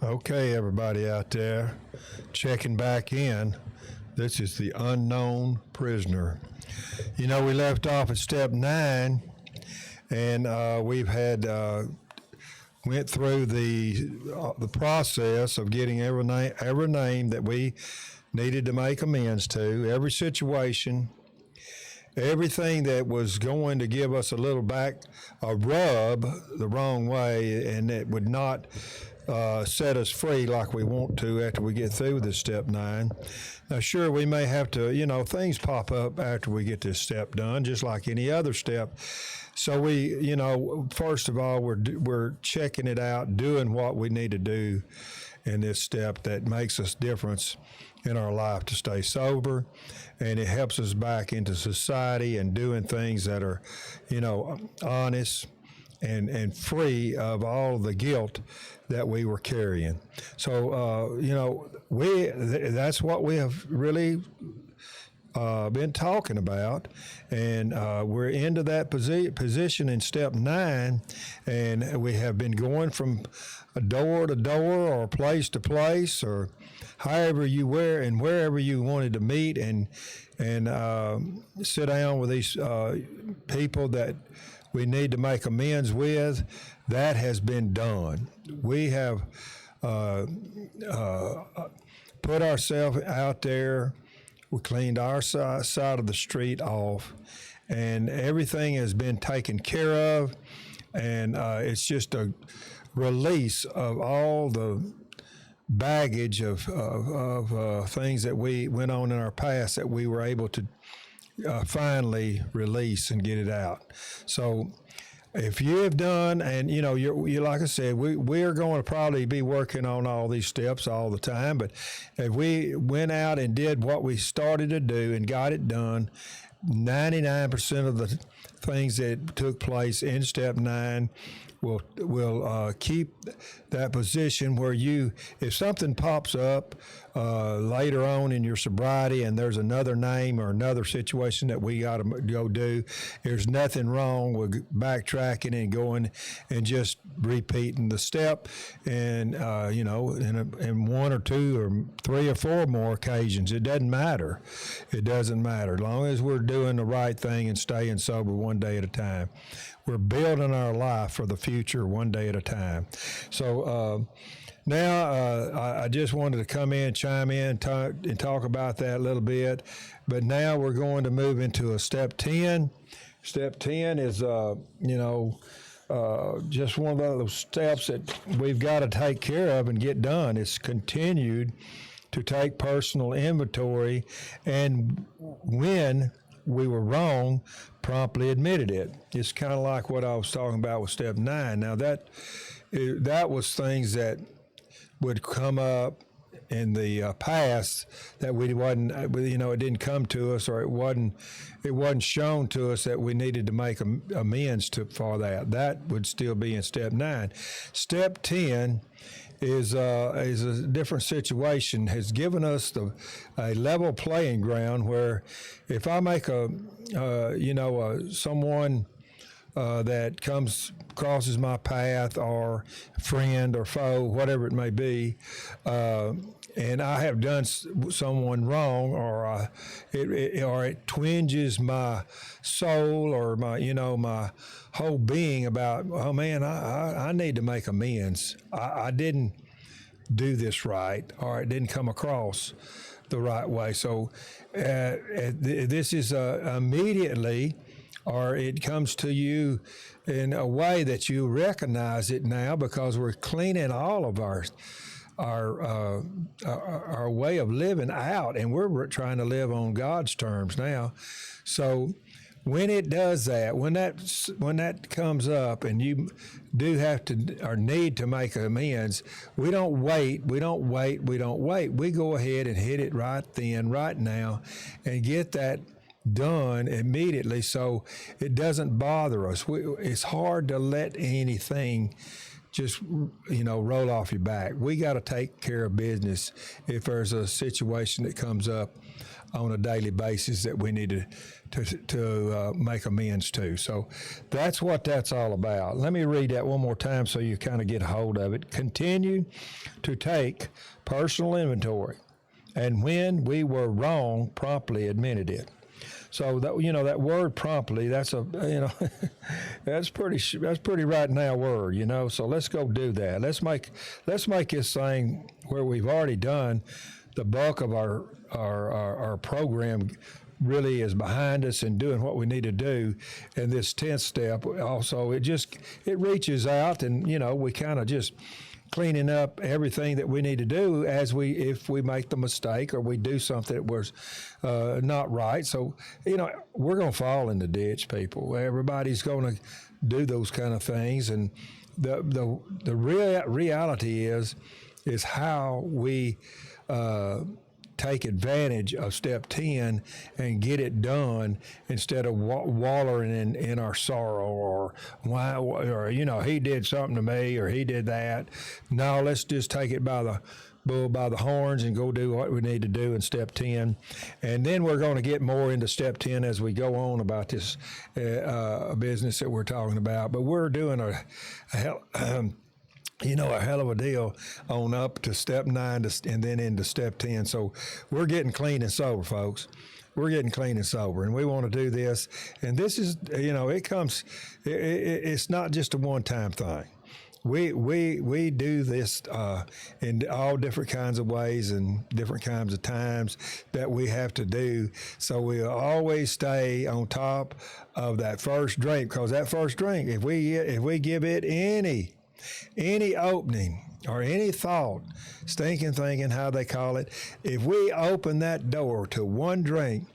Okay, everybody out there, checking back in. This is the unknown prisoner. You know, we left off at step 9, and we've had went through the process of getting every name that we needed to make amends to, every situation, everything that was going to give us a little a rub the wrong way, and it would not set us free like we want to after we get through this step 9. Now, sure, we may have to, things pop up after we get this step done, just like any other step. So we, first of all, we're checking it out, doing what we need to do in this step that makes us difference in our life to stay sober, and it helps us back into society and doing things that are, honest and free of all the guilt that we were carrying. So, that's what we have really been talking about, and we're into that position in step 9, and we have been going from door to door or place to place or however you were and wherever you wanted to meet and sit down with these people that we need to make amends with. That has been done. We have put ourselves out there. We cleaned our side of the street off, and everything has been taken care of, and it's just a release of all the baggage of things that we went on in our past that we were able to finally release and get it out. So if you have done, and you're like I said, we are going to probably be working on all these steps all the time, but if we went out and did what we started to do and got it done, 99% of the things that took place in step 9 will keep that position where if something pops up later on in your sobriety and there's another name or another situation that we got to go do, there's nothing wrong with backtracking and going and just repeating the step, and in 1 or 2 or 3 or 4 more occasions. It doesn't matter. It doesn't matter. As long as we're doing the right thing and staying sober one day at a time. We're building our life for the future one day at a time. So now I just wanted to come in, chime in, and talk about that a little bit. But now we're going to move into a step 10. Step 10 is, just one of those steps that we've got to take care of and get done. It's continued to take personal inventory, and when we were wrong, promptly admitted it. It's kind of like what I was talking about with step 9. Now that was things that would come up in the past that we wasn't, it didn't come to us, or it wasn't shown to us that we needed to make amends for that. That would still be in step 9. Step 10 is a different situation. Has given us a level playing ground where if I make someone that crosses my path, or friend or foe, whatever it may be, and I have done someone wrong, or it twinges my soul or my whole being about, oh man, I need to make amends. I didn't do this right, or it didn't come across the right way. So this is immediately, or it comes to you in a way that you recognize it now, because we're cleaning all of our way of living out, and we're trying to live on God's terms now. So when it does that, when that comes up, and you do have to or need to make amends, we don't wait. We go ahead and hit it right then, right now, and get that done immediately, so it doesn't bother us. It's hard to let anything just roll off your back. We got to take care of business if there's a situation that comes up on a daily basis that we need to make amends to. So that's what that's all about. Let me read that one more time so you kind of get a hold of it. Continue to take personal inventory, and when we were wrong, promptly admitted it. So that, that word promptly, that's that's pretty right now word, So let's go do that. Let's make this thing where we've already done the bulk of our program really is behind us and doing what we need to do. And this 10th step also, it reaches out and, we kind of just cleaning up everything that we need to do if we make the mistake or we do something that was not right. So, we're going to fall in the ditch, people. Everybody's going to do those kind of things. And the reality is how we take advantage of step 10 and get it done instead of wallowing in our sorrow or why, or he did something to me or he did that. No, let's just take it by the bull by the horns and go do what we need to do in step 10. And then we're going to get more into step 10 as we go on about this business that we're talking about. But we're doing a hell of a deal on up to step 9 and then into step 10. So we're getting clean and sober, folks. We're getting clean and sober, and we want to do this. And this is, it's not just a one-time thing. We do this in all different kinds of ways and different kinds of times that we have to do. So we'll always stay on top of that first drink, because that first drink, if we give it any opening or any thought, stinking thinking, how they call it, if we open that door to one drink,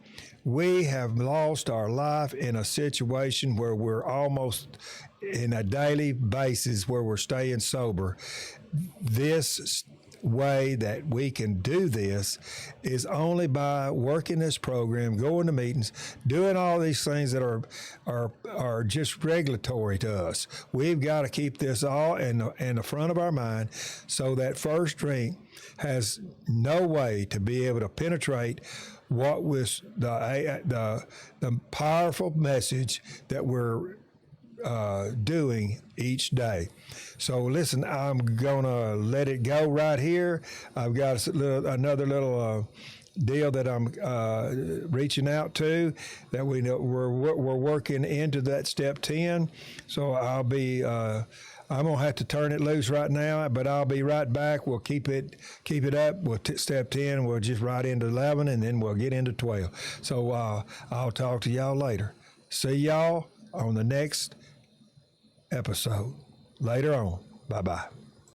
we have lost our life in a situation where we're almost in a daily basis where we're staying sober. This way that we can do this is only by working this program, going to meetings, doing all these things that are just regulatory to us. We've got to keep this all in the front of our mind, so that first drink has no way to be able to penetrate what was the powerful message that we're doing each day. So listen, I'm gonna let it go right here. I've got another little deal that I'm reaching out to that we know we're working into that step 10. So I'll be I'm gonna have to turn it loose right now, but I'll be right back. We'll keep it up. We'll step 10. We'll just right into 11, and then we'll get into 12. So I'll talk to y'all later. See y'all on the next episode later on. Bye-bye.